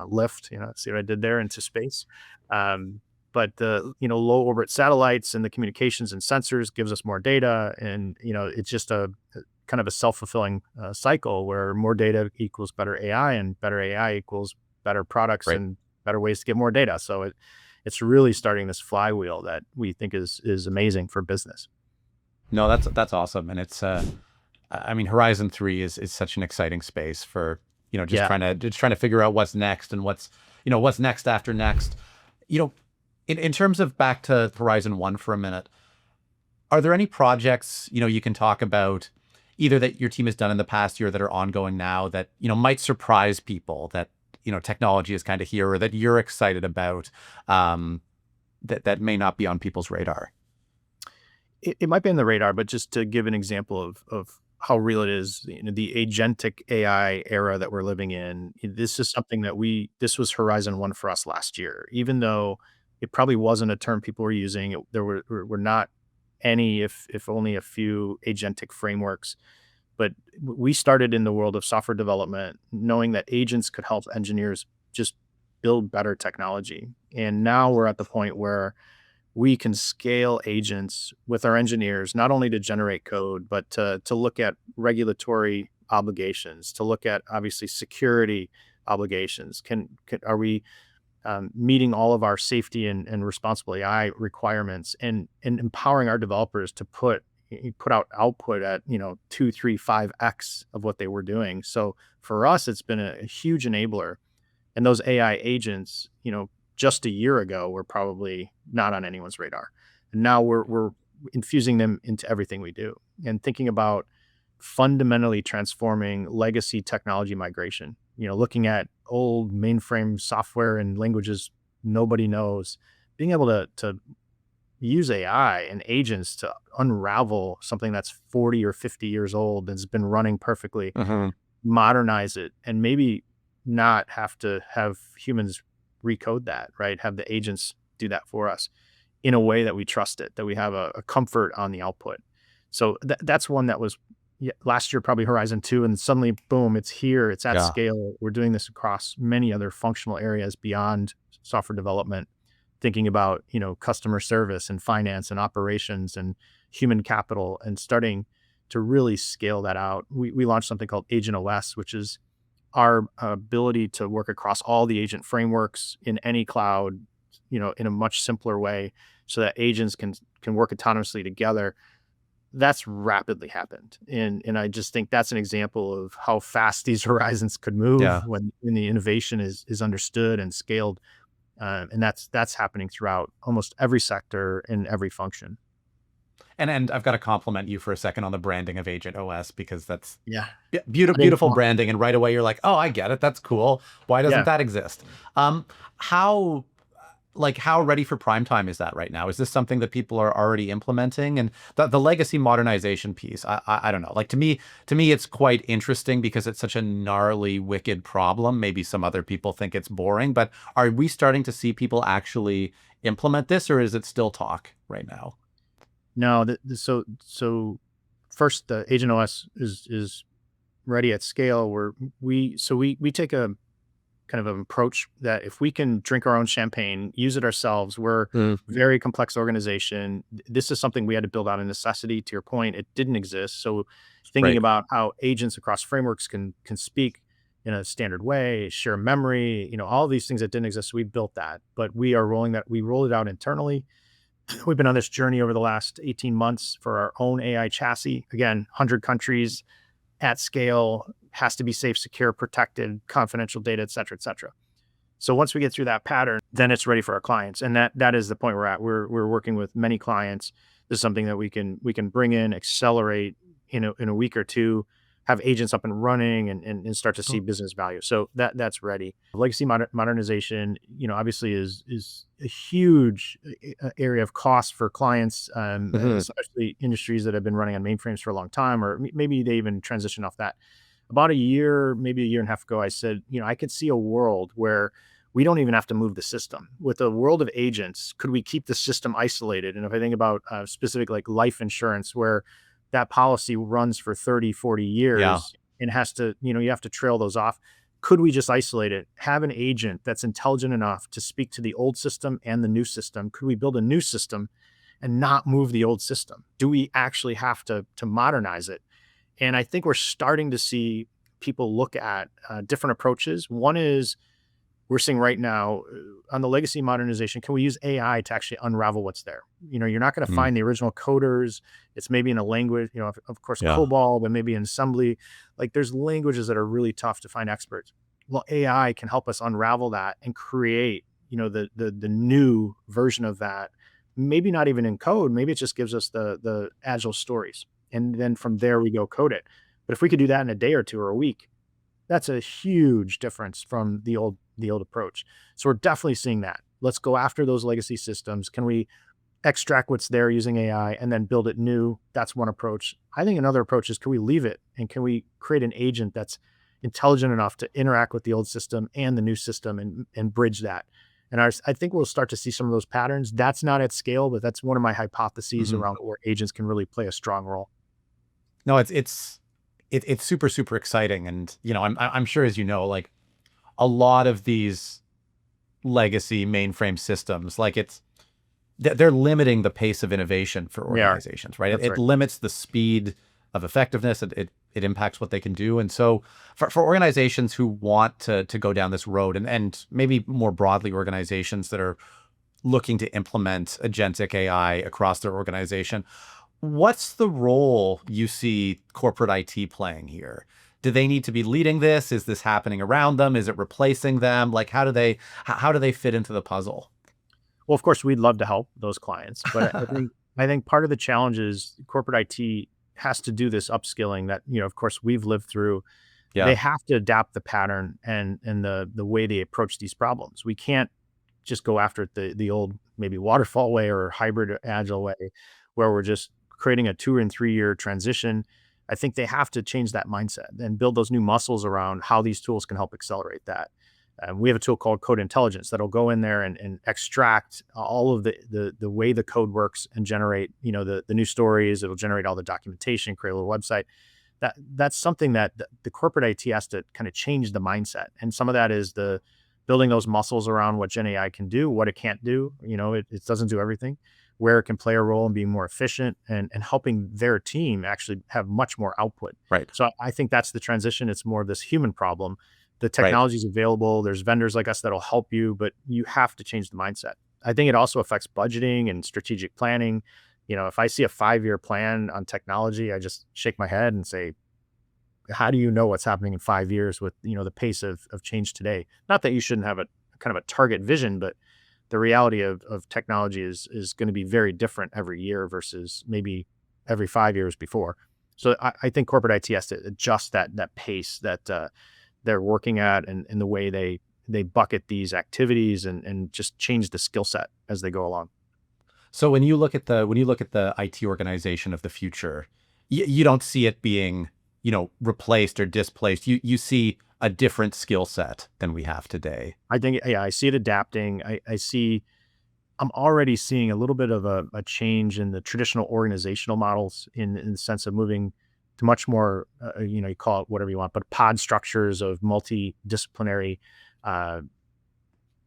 [SPEAKER 2] Lift, see what I did there, into space. But the low orbit satellites and the communications and sensors gives us more data, and it's just a kind of a self-fulfilling cycle, where more data equals better AI, and better AI equals better products
[SPEAKER 1] Right.
[SPEAKER 2] and better ways to get more data. So it's really starting this flywheel that we think is amazing for business.
[SPEAKER 1] No, that's awesome, and it's I mean, Horizon 3 is such an exciting space for just
[SPEAKER 2] Yeah.
[SPEAKER 1] trying to figure out what's next, and what's next after next. You know, in terms of, back to Horizon 1 for a minute, are there any projects you can talk about, either that your team has done in the past year that are ongoing now, that might surprise people, that technology is kind of here, or that you're excited about, that may not be on people's radar?
[SPEAKER 2] It might be on the radar, but just to give an example of how real it is. The agentic AI era that we're living in. This is something that this was Horizon One for us last year, even though it probably wasn't a term people were using. There were not any, if only a few agentic frameworks. But we started in the world of software development, knowing that agents could help engineers just build better technology. And now we're at the point where we can scale agents with our engineers, not only to generate code, but to look at regulatory obligations, to look at obviously security obligations. Are we meeting all of our safety and responsible AI requirements, and empowering our developers to put out output at 2, 3, 5x of what they were doing. So for us, it's been a huge enabler. And those AI agents, just a year ago, were probably not on anyone's radar. And now we're infusing them into everything we do, and thinking about fundamentally transforming legacy technology migration. Looking at old mainframe software and languages nobody knows, being able to use AI and agents to unravel something that's 40 or 50 years old and has been running perfectly,
[SPEAKER 1] Mhm.
[SPEAKER 2] modernize it, and maybe not have to have humans recode that, right? Have the agents do that for us in a way that we trust it, that we have a comfort on the output. So that's one that was, yeah, last year, probably Horizon 2, and suddenly, boom, it's here, it's at
[SPEAKER 1] Yeah.
[SPEAKER 2] scale. We're doing this across many other functional areas beyond software development, thinking about, customer service and finance and operations and human capital, and starting to really scale that out. We launched something called Agent OS, which is our ability to work across all the agent frameworks in any cloud, in a much simpler way, so that agents can work autonomously together. That's rapidly happened. And I just think that's an example of how fast these horizons could move
[SPEAKER 1] Yeah.
[SPEAKER 2] when the innovation is understood and scaled. And that's happening throughout almost every sector and every function.
[SPEAKER 1] And I've got to compliment you for a second on the branding of Agent OS, because that's
[SPEAKER 2] Yeah.
[SPEAKER 1] beautiful,
[SPEAKER 2] I didn't
[SPEAKER 1] beautiful branding. And right away you're like, oh, I get it. That's cool. Why doesn't
[SPEAKER 2] Yeah.
[SPEAKER 1] that exist? How how ready for prime time is that right now? Is this something that people are already implementing? And the legacy modernization piece, I don't know. Like, to me, it's quite interesting because it's such a gnarly, wicked problem. Maybe some other people think it's boring, but are we starting to see people actually implement this, or is it still talk right now?
[SPEAKER 2] No, so first, the Agent OS is ready at scale, where we take a kind of an approach that if we can drink our own champagne, use it ourselves, we're a
[SPEAKER 1] Mm,
[SPEAKER 2] very complex organization. This is something we had to build out of necessity. To your point, it didn't exist. So thinking
[SPEAKER 1] right.
[SPEAKER 2] about how agents across frameworks can speak in a standard way, share memory, all these things that didn't exist. We built that, but we rolled it out internally. We've been on this journey over the last 18 months for our own AI chassis. Again, 100 countries, at scale, has to be safe, secure, protected, confidential data, et cetera, et cetera. So once we get through that pattern, then it's ready for our clients. And that is the point we're at. We're working with many clients. This is something that we can bring in, accelerate in a week or two, have agents up and running, and start to see business value. So that's ready. Legacy modernization, obviously is a huge area of cost for clients,
[SPEAKER 1] Mhm.
[SPEAKER 2] especially industries that have been running on mainframes for a long time, or maybe they even transition off that. About a year, maybe a year and a half ago, I said, I could see a world where we don't even have to move the system. With a world of agents, could we keep the system isolated? And if I think about specific like life insurance, where that policy runs for 30, 40
[SPEAKER 1] Yeah.
[SPEAKER 2] years and has to, you have to trail those off. Could we just isolate it? Have an agent that's intelligent enough to speak to the old system and the new system? Could we build a new system and not move the old system? Do we actually have to modernize it? And I think we're starting to see people look at different approaches. One is, we're seeing right now on the legacy modernization, can we use AI to actually unravel what's there? You're not going to
[SPEAKER 1] Mm,
[SPEAKER 2] find the original coders. It's maybe in a language, of course,
[SPEAKER 1] yeah.
[SPEAKER 2] COBOL, but maybe in assembly. Like, there's languages that are really tough to find experts. Well, AI can help us unravel that and create, the new version of that. Maybe not even in code. Maybe it just gives us the agile stories, and then from there we go code it. But if we could do that in a day or two or a week, that's a huge difference from the old approach. So we're definitely seeing that. Let's go after those legacy systems. Can we extract what's there using AI and then build it new. That's one approach. I think another approach is, can we leave it and can we create an agent that's intelligent enough to interact with the old system and the new system and bridge that? And I think we'll start to see some of those patterns. That's not at scale, but that's one of my hypotheses
[SPEAKER 1] Mhm.
[SPEAKER 2] around where agents can really play a strong role.
[SPEAKER 1] No, it's super super exciting, and I'm sure, as you know, like a lot of these legacy mainframe systems, like they're limiting the pace of innovation for
[SPEAKER 2] We are.
[SPEAKER 1] organizations, right?
[SPEAKER 2] That's
[SPEAKER 1] It
[SPEAKER 2] right.
[SPEAKER 1] limits the speed of effectiveness. It impacts what they can do. And so for organizations who want to go down this road, and maybe more broadly, organizations that are looking to implement agentic AI across their organization, what's the role you see corporate IT playing here? Do they need to be leading this? Is this happening around them? Is it replacing them? Like, how do they fit into the puzzle?
[SPEAKER 2] Well, of course, we'd love to help those clients, but I think part of the challenge is corporate IT has to do this upskilling that, of course, we've lived through. They
[SPEAKER 1] Yeah,
[SPEAKER 2] have to adapt the pattern and the way they approach these problems. We can't just go after it the old maybe waterfall way or hybrid or agile way, where we're just creating a 2 and 3 year transition. I think they have to change that mindset and build those new muscles around how these tools can help accelerate that. We have a tool called Code Intelligence that'll go in there and extract all of the way the code works and generate, the new stories. It'll generate all the documentation, create a little website. That's something that the corporate IT has to kind of change the mindset. And some of that is the building those muscles around what Gen AI can do, what it can't do. It doesn't do everything, where it can play a role and be more efficient and helping their team actually have much more output.
[SPEAKER 1] right,
[SPEAKER 2] So I think that's the transition. It's more of this human problem. The
[SPEAKER 1] right,
[SPEAKER 2] technology is available. There's vendors like us that'll help you, but you have to change the mindset. I think it also affects budgeting and strategic planning. If I see a 5 year plan on technology, I just shake my head and say, how do you know what's happening in 5 years with, the pace of change today? Not that you shouldn't have a kind of a target vision, but the reality of technology is going to be very different every year versus maybe every 5 years before. So I think corporate IT has to adjust that pace that they're working at, and the way they bucket these activities and just change the skill set as they go along.
[SPEAKER 1] So when you look at the IT organization of the future, you don't see it being, replaced or displaced. You see a different skill set than we have today.
[SPEAKER 2] I think, yeah, I see it adapting. I'm already seeing a little bit of a change in the traditional organizational models in the sense of moving to much more, you call it whatever you want, but pod structures of multidisciplinary uh,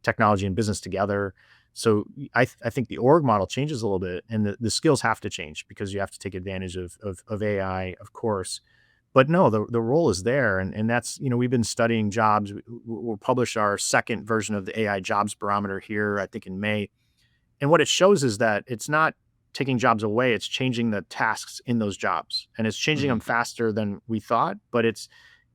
[SPEAKER 2] technology and business together. So I think the org model changes a little bit, and the skills have to change because you have to take advantage of AI, of course. But no, the role is there, and that's, we've been studying jobs. We'll publish our second version of the AI jobs barometer here, I think in May, and what it shows is that it's not taking jobs away, it's changing the tasks in those jobs. And it's changing them
[SPEAKER 1] Mhm.
[SPEAKER 2] faster than we thought, but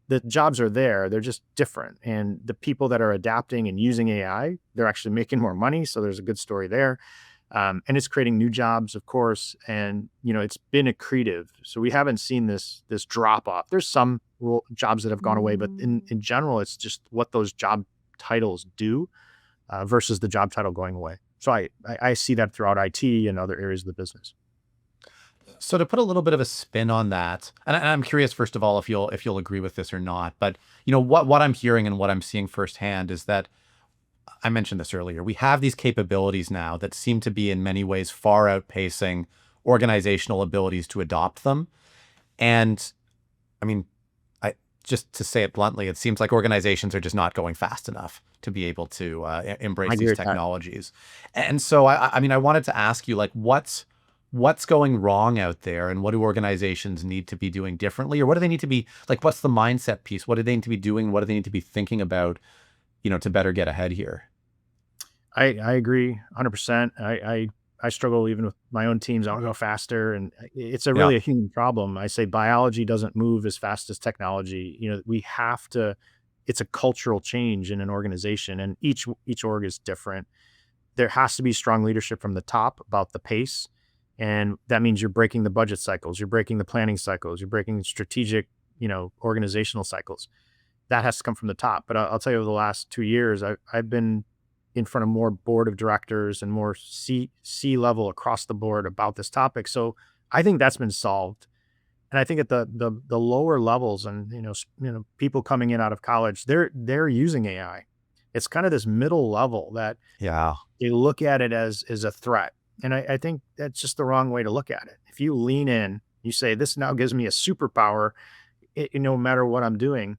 [SPEAKER 2] the jobs are there. They're just different. And the people that are adapting and using AI, they're actually making more money. So there's a good story there. And it's creating new jobs, of course. And, it's been accretive. So we haven't seen this drop off. There's some jobs that have gone away, but in general, it's just what those job titles do versus the job title going away. So I see that throughout IT and other areas of the business.
[SPEAKER 1] So to put a little bit of a spin on that, and I'm curious, first of all, if you'll agree with this or not, but what I'm hearing and what I'm seeing firsthand is that I mentioned this earlier. We have these capabilities now that seem to be in many ways far outpacing organizational abilities to adopt them. And I mean, I just to say it bluntly, it seems like organizations are just not going fast enough to be able to
[SPEAKER 2] I
[SPEAKER 1] embrace
[SPEAKER 2] agree
[SPEAKER 1] these
[SPEAKER 2] with that.
[SPEAKER 1] technologies. And so, I mean, I wanted to ask you, like, what's going wrong out there, and what do organizations need to be doing differently, or what do they need to be like? What's the mindset piece? What do they need to be doing? What do they need to be thinking about, to better get ahead here?
[SPEAKER 2] I agree 100%. I struggle even with my own teams. I want to go faster, and it's a
[SPEAKER 1] Yeah.
[SPEAKER 2] really a human problem. I say biology doesn't move as fast as technology. We have to. It's a cultural change in an organization, and each org is different. There has to be strong leadership from the top about the pace, and that means you're breaking the budget cycles, you're breaking the planning cycles, you're breaking strategic, organizational cycles. That has to come from the top. But I'll tell you, over the last 2 years, I've been in front of more board of directors and more C level across the board about this topic. So I think that's been solved. And I think at the lower levels and people coming in out of college, they're using AI. It's kind of this middle level that
[SPEAKER 1] Yeah.
[SPEAKER 2] they look at it as a threat. And I think that's just the wrong way to look at it. If you lean in, you say, this now gives me a superpower, no matter what I'm doing.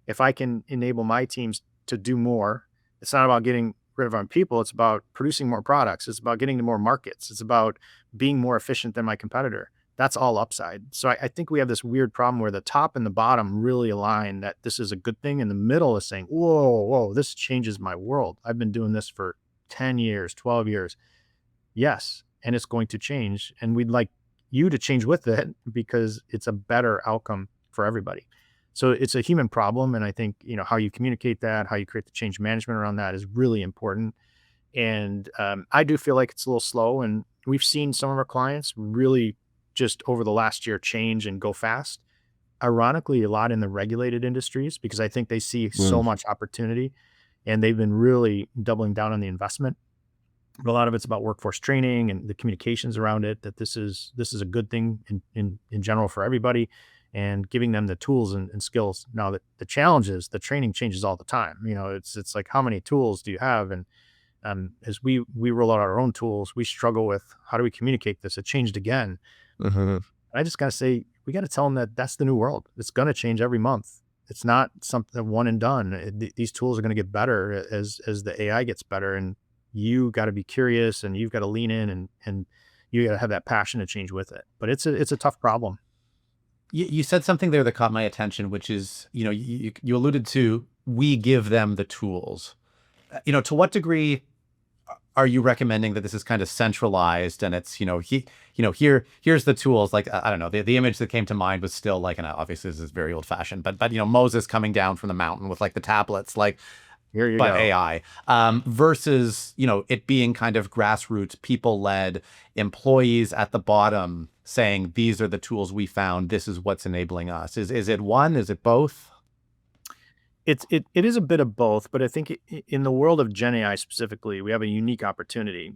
[SPEAKER 2] If I can enable my teams to do more, it's not about getting rid of our people. It's about producing more products. It's about getting to more markets. It's about being more efficient than my competitor. That's all upside. So I think we have this weird problem where the top and the bottom really align that this is a good thing. And the middle is saying, whoa, this changes my world. I've been doing this for 10 years, 12 years. Yes. And it's going to change. And we'd like you to change with it because it's a better outcome for everybody. So it's a human problem. And I think, how you communicate that, how you create the change management around that is really important. And I do feel like it's a little slow. And we've seen some of our clients really just over the last year change and go fast. Ironically, a lot in the regulated industries, because I think they see so much opportunity and they've been really doubling down on the investment. But a lot of it's about workforce training and the communications around it, that this is a good thing in general for everybody, and giving them the tools and skills. Now that the challenge is the training changes all the time. It's like, how many tools do you have? And as we roll out our own tools, we struggle with, how do we communicate this? It changed again. I just got to say, we got to tell them that that's the new world. It's going to change every month. It's not something one and done. These tools are going to get better as the AI gets better, and you got to be curious and you've got to lean in and you got to have that passion to change with it. But it's a tough problem.
[SPEAKER 1] You said something there that caught my attention, which is, you alluded to, we give them the tools. To what degree are you recommending that this is kind of centralized and it's, here's the tools? Like, I don't know, the image that came to mind was still like, and obviously this is very old fashioned, but Moses coming down from the mountain with like the tablets, like,
[SPEAKER 2] Here you
[SPEAKER 1] but
[SPEAKER 2] go.
[SPEAKER 1] AI, versus, it being kind of grassroots, people-led, employees at the bottom saying, these are the tools we found, this is what's enabling us. Is it one? Is it both?
[SPEAKER 2] It is a bit of both, but I think in the world of Gen AI specifically, we have a unique opportunity.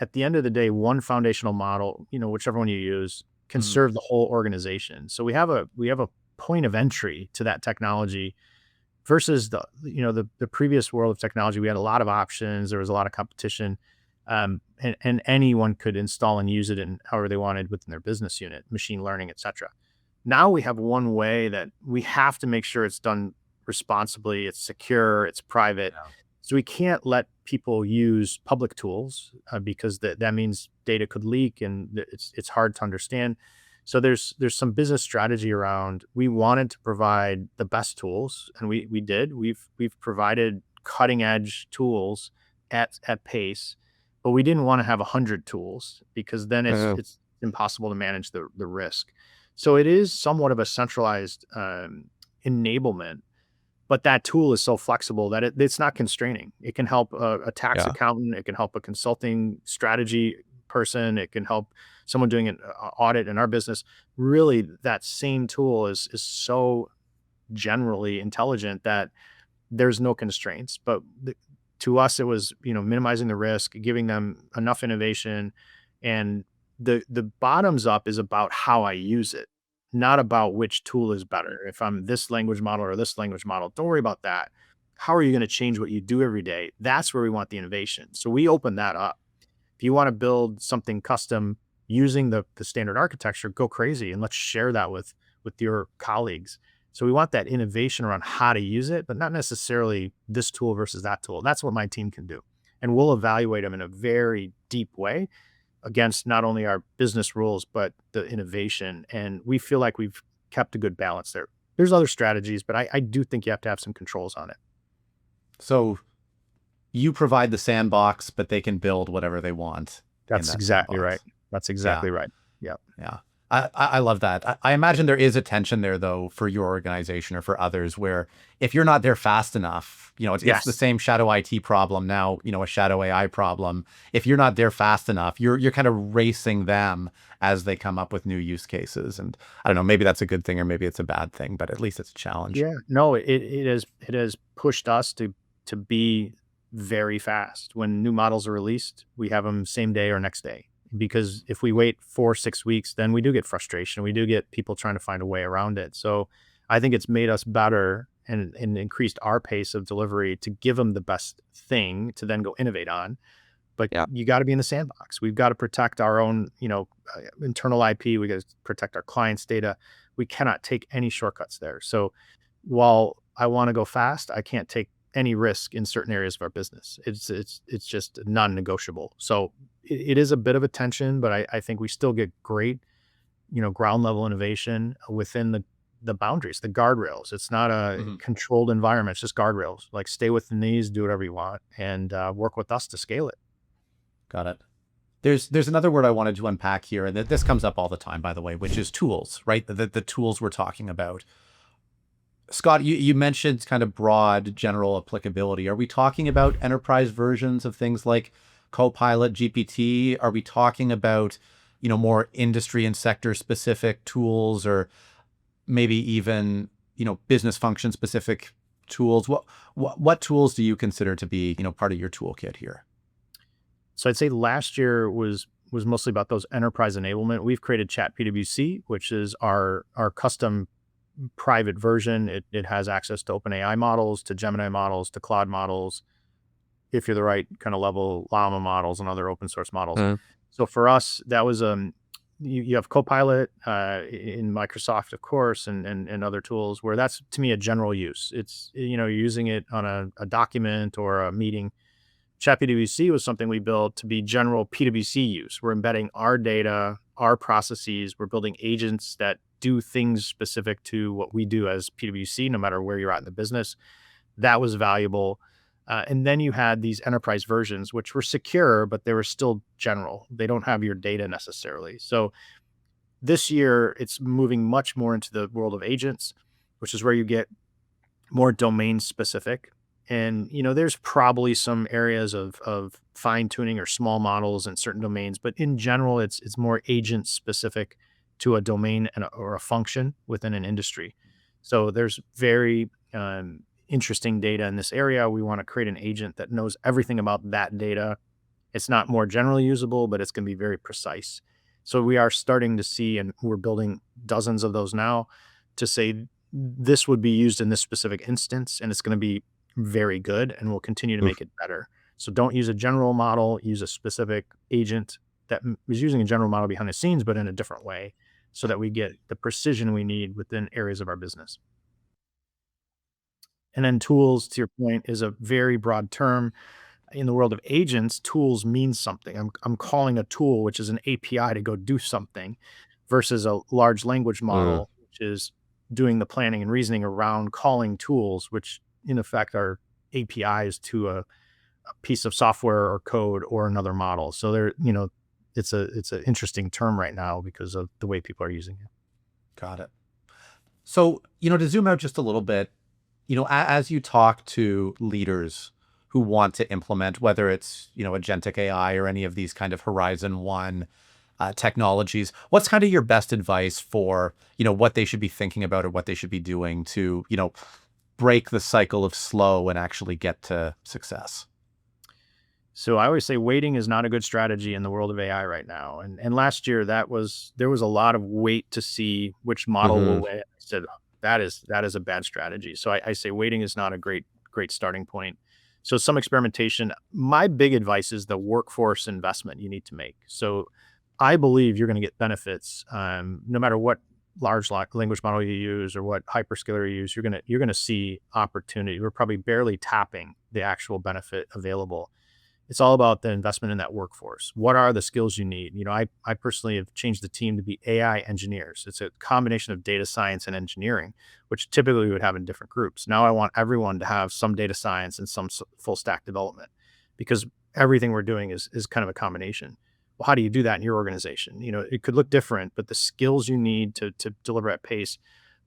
[SPEAKER 2] At the end of the day, one foundational model, whichever one you use, can serve the whole organization. So we have a point of entry to that technology versus the previous world of technology. We had a lot of options. There was a lot of competition, and anyone could install and use it in however they wanted within their business unit, machine learning, et cetera. Now we have one way that we have to make sure it's done responsibly, it's secure, it's private.
[SPEAKER 1] Yeah.
[SPEAKER 2] So we can't let people use public tools because that means data could leak and it's hard to understand. So there's some business strategy around, we wanted to provide the best tools, and we did. We've provided cutting edge tools at pace, but we didn't want to have 100 tools because then it's impossible to manage the risk. So it is somewhat of a centralized enablement, but that tool is so flexible that it's not constraining. It can help a tax accountant. It can help a consulting strategy person. It can help someone doing an audit in our business. Really, that same tool is so generally intelligent that there's no constraints. But to us, it was, minimizing the risk, giving them enough innovation, and the bottoms up is about how I use it, not about which tool is better. If I'm this language model or this language model, don't worry about that. How are you going to change what you do every day? That's where we want the innovation. So we open that up. If you want to build something custom using the standard architecture, go crazy and let's share that with your colleagues. So we want that innovation around how to use it, but not necessarily this tool versus that tool. That's what my team can do. And we'll evaluate them in a very deep way against not only our business rules, but the innovation. And we feel like we've kept a good balance there. There's other strategies, but I do think you have to have some controls on it.
[SPEAKER 1] So you provide the sandbox, but they can build whatever they want.
[SPEAKER 2] That's exactly right. That's exactly right. Yeah.
[SPEAKER 1] Yeah. I love that. I imagine there is a tension there, though, for your organization or for others, where if you're not there fast enough, it's the same shadow IT problem now, a shadow AI problem. If you're not there fast enough, you're kind of racing them as they come up with new use cases. And I don't know, maybe that's a good thing or maybe it's a bad thing, but at least it's a challenge.
[SPEAKER 2] Yeah. No, it has pushed us to be very fast. When new models are released, we have them same day or next day. Because if we wait 4 or 6 weeks, then we do get frustration. We do get people trying to find a way around it. So I think it's made us better and increased our pace of delivery to give them the best thing to then go innovate on. But
[SPEAKER 3] Yeah.
[SPEAKER 2] you got to be in the sandbox. We've got to protect our own, internal IP. We got to protect our clients' data. We cannot take any shortcuts there. So while I want to go fast, I can't take any risk in certain areas of our business. It's just non-negotiable. So it is a bit of a tension, but I think we still get great, ground level innovation within the boundaries, the guardrails. It's not a
[SPEAKER 1] Mhm.
[SPEAKER 2] controlled environment. It's just guardrails. Like stay within these, do whatever you want, and work with us to scale it.
[SPEAKER 1] Got it. There's another word I wanted to unpack here, and this comes up all the time, by the way, which is tools, right? The tools we're talking about. Scott, you mentioned kind of broad general applicability. Are we talking about enterprise versions of things like Copilot, GPT? Are we talking about, more industry and sector specific tools, or maybe even, business function specific tools? What tools do you consider to be, part of your toolkit here?
[SPEAKER 2] So I'd say last year was mostly about those enterprise enablement. We've created Chat PwC, which is our custom private version. It has access to OpenAI models, to Gemini models, to Claude models, if you're the right kind of level, Llama models and other open source models.
[SPEAKER 3] Mm.
[SPEAKER 2] So for us, that was you have Copilot in Microsoft, of course, and other tools where that's to me a general use. It's you're using it on a document or a meeting. Chat PwC was something we built to be general PwC use. We're embedding our data, our processes. We're building agents that do things specific to what we do as PwC, no matter where you're at in the business. That was valuable. And then you had these enterprise versions, which were secure, but they were still general. They don't have your data necessarily. So this year, it's moving much more into the world of agents, which is where you get more domain specific. And there's probably some areas of fine tuning or small models in certain domains, but in general, it's more agent specific to a domain or a function within an industry. So there's very interesting data in this area. We want to create an agent that knows everything about that data. It's not more generally usable, but it's going to be very precise. So we are starting to see, and we're building dozens of those now, to say this would be used in this specific instance, and it's going to be very good, and we'll continue to
[SPEAKER 3] Oof.
[SPEAKER 2] make it better. So don't use a general model, use a specific agent that is using a general model behind the scenes, but in a different way, so that we get the precision we need within areas of our business. And then tools, to your point, is a very broad term. In the world of agents, tools means something. I'm calling a tool, which is an API to go do something, versus a large language
[SPEAKER 3] Mm.
[SPEAKER 2] model, which is doing the planning and reasoning around calling tools, which in effect are APIs to a piece of software or code or another model. So it's an interesting term right now because of the way people are using it.
[SPEAKER 1] Got it. So, to zoom out just a little bit, as you talk to leaders who want to implement, whether it's, agentic AI or any of these kind of Horizon One technologies, what's kind of your best advice for, what they should be thinking about or what they should be doing to, break the cycle of slow and actually get to success?
[SPEAKER 2] So I always say waiting is not a good strategy in the world of AI right now. And last year there was a lot of wait to see which model will
[SPEAKER 3] Hmm.
[SPEAKER 2] win. I said that is a bad strategy. So I say waiting is not a great starting point. So some experimentation. My big advice is the workforce investment you need to make. So I believe you're going to get benefits no matter what large language model you use or what hyperscaler you use. You're gonna see opportunity. We're probably barely tapping the actual benefit available. It's all about the investment in that workforce. What are the skills you need? I personally have changed the team to be AI engineers. It's a combination of data science and engineering, which typically we would have in different groups. Now I want everyone to have some data science and some full stack development because everything we're doing is kind of a combination. Well, how do you do that in your organization? It could look different, but the skills you need to deliver at pace,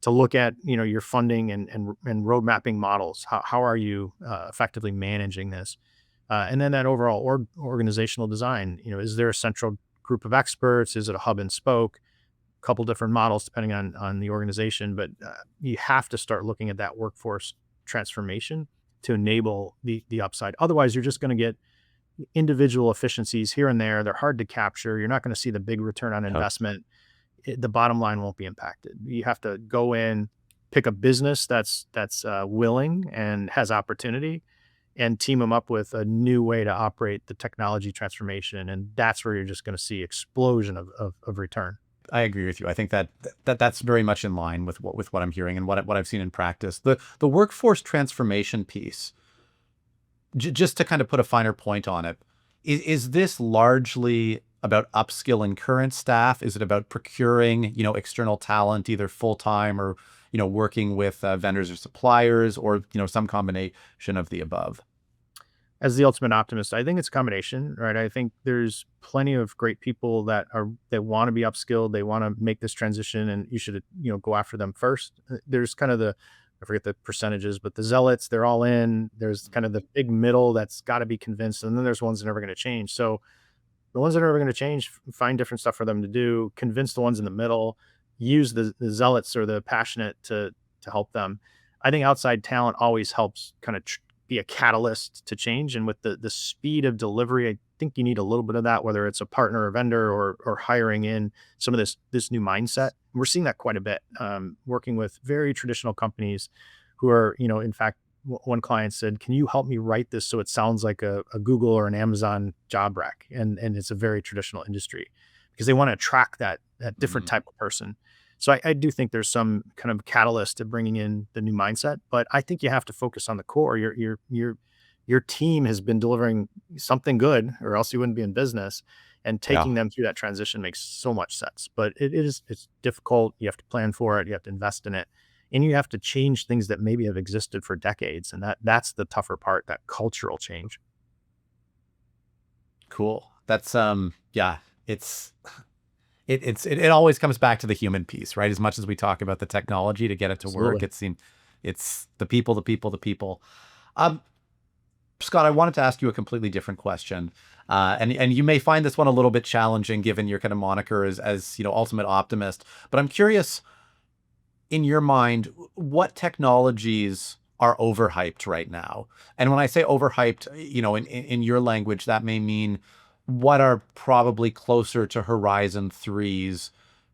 [SPEAKER 2] to look at your funding and road mapping models. How are you effectively managing this? And then that overall organizational design, is there a central group of experts? Is it a hub and spoke? A couple different models depending on the organization, but you have to start looking at that workforce transformation to enable the upside. Otherwise, you're just going to get individual efficiencies here and there. They're hard to capture. You're not going to see the big return on
[SPEAKER 1] Yep.
[SPEAKER 2] investment. The bottom line won't be impacted. You have to go in, pick a business that's willing and has opportunity, and team them up with a new way to operate the technology transformation, and that's where you're just going to see explosion of return.
[SPEAKER 1] I agree with you. I think that's very much in line with what I'm hearing and what I've seen in practice. The workforce transformation piece, just to kind of put a finer point on it, is this largely about upskilling current staff? Is it about procuring, external talent, either full time or, working with vendors or suppliers, or, some combination of the above?
[SPEAKER 2] As the ultimate optimist, I think it's a combination, right? I think there's plenty of great people that want to be upskilled. They want to make this transition, and you should, go after them first. There's kind of I forget the percentages, but the zealots, they're all in. There's kind of the big middle that's got to be convinced, and then there's ones that are never going to change. So the ones that are never going to change, find different stuff for them to do. Convince the ones in the middle. Use the zealots or the passionate to help them. I think outside talent always helps kind of be a catalyst to change. And with the speed of delivery, I think you need a little bit of that, whether it's a partner or vendor or hiring in some of this new mindset. We're seeing that quite a bit, working with very traditional companies who are, in fact, one client said, "Can you help me write this so it sounds like a Google or an Amazon job rec?" And it's a very traditional industry because they want to attract that different type of person. So I do think there's some kind of catalyst to bringing in the new mindset, but I think you have to focus on the core. Your team has been delivering something good, or else you wouldn't be in business. And
[SPEAKER 1] Yeah.
[SPEAKER 2] taking them through that transition makes so much sense. But it's difficult. You have to plan for it. You have to invest in it, and you have to change things that maybe have existed for decades. And that's the tougher part, that cultural change.
[SPEAKER 1] Cool. That's yeah, it's it always comes back to the human piece, right? As much as we talk about the technology to get it to work,
[SPEAKER 2] Absolutely.
[SPEAKER 1] it's the people, the people, the people. Um, Scott, I wanted to ask you a completely different question, and you may find this one a little bit challenging given your kind of moniker as ultimate optimist. But I'm curious, in your mind, what technologies are overhyped right now? And when I say overhyped, in your language, that may mean what are probably closer to Horizon 3s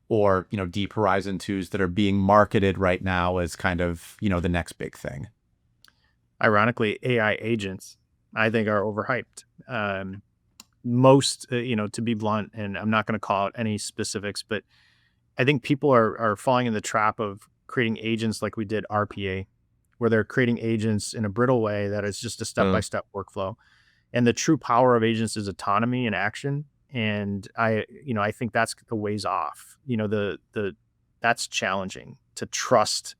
[SPEAKER 1] or, Deep Horizon 2s that are being marketed right now as kind of, the next big thing.
[SPEAKER 2] Ironically, AI agents, I think, are overhyped. Most, to be blunt, and I'm not going to call out any specifics, but I think people are falling in the trap of creating agents like we did RPA, where they're creating agents in a brittle way that is just a step by step workflow. And the true power of agents is autonomy and action. And I think that's the ways off. That's challenging to trust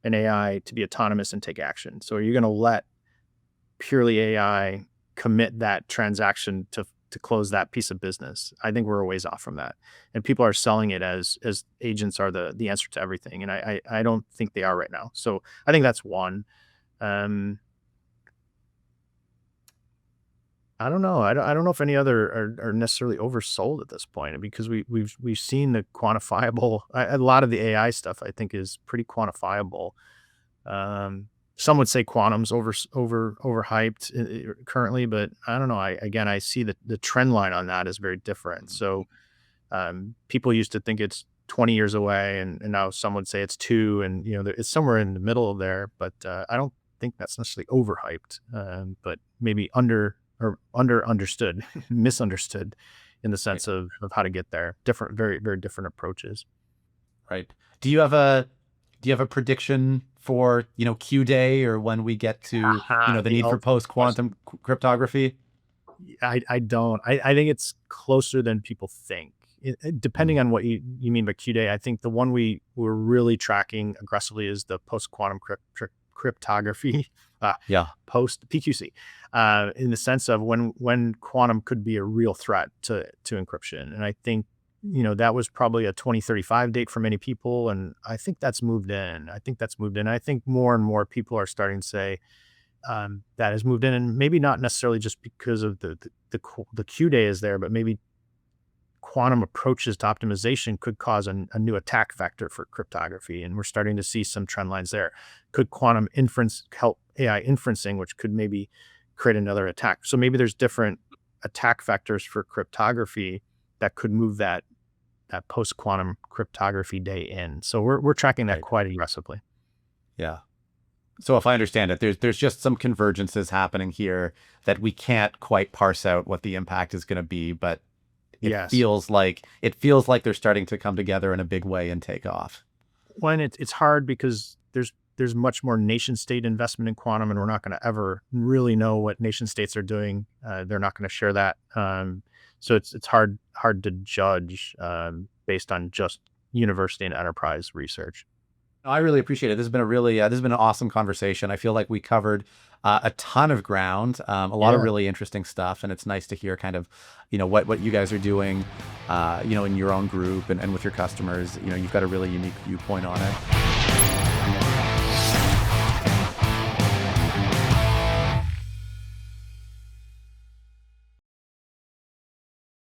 [SPEAKER 2] an AI to be autonomous and take action. So are you going to let purely AI commit that transaction to close that piece of business? I think we're a ways off from that. And people are selling it as agents are the answer to everything. And I don't think they are right now. So I think that's one. I don't know. I don't know if any other are necessarily oversold at this point, because we've seen the quantifiable. A lot of the AI stuff I think is pretty quantifiable. Some would say quantum's overhyped currently, but I don't know. I see the trend line on that is very different. So people used to think it's 20 years away, and now some would say it's 2, and it's somewhere in the middle of there. But I don't think that's necessarily overhyped, but maybe understood, misunderstood, in the
[SPEAKER 1] Right.
[SPEAKER 2] sense of how to get there. Different, very, very different approaches.
[SPEAKER 1] Right. Do you have a prediction for, Q day, or when we get to,
[SPEAKER 2] Aha,
[SPEAKER 1] the
[SPEAKER 2] the
[SPEAKER 1] need for
[SPEAKER 2] ultimate
[SPEAKER 1] post
[SPEAKER 2] question.
[SPEAKER 1] quantum cryptography?
[SPEAKER 2] I don't. I think it's closer than people think.
[SPEAKER 1] Mm,
[SPEAKER 2] Depending on what you mean by Q day, I think the one we're really tracking aggressively is the post quantum cryptography, uh,
[SPEAKER 1] yeah.
[SPEAKER 2] post PQC, in the sense of when quantum could be a real threat to encryption. And I think that was probably a 2035 date for many people, and I think that's moved in. I think more and more people are starting to say that has moved in, and maybe not necessarily just because of the Q day is there, but maybe quantum approaches to optimization could cause a new attack vector for cryptography. And we're starting to see some trend lines there. Could quantum inference help AI inferencing, which could maybe create another attack? So maybe there's different attack vectors for cryptography that could move that post-quantum cryptography day in. So we're tracking that quite aggressively.
[SPEAKER 1] Yeah. So if I understand it, there's just some convergences happening here that we can't quite parse out what the impact is going to be, but it feels like they're starting to come together in a big way and take off.
[SPEAKER 2] When it's hard because there's much more nation state investment in quantum, and we're not going to ever really know what nation states are doing. They're not going to share that. So it's hard to judge based on just university and enterprise research.
[SPEAKER 1] I really appreciate it. This has been this has been an awesome conversation. I feel like we covered a ton of ground, a lot of really interesting stuff, and it's nice to hear kind of, what you guys are doing, in your own group and with your customers. You've got a really unique viewpoint on it.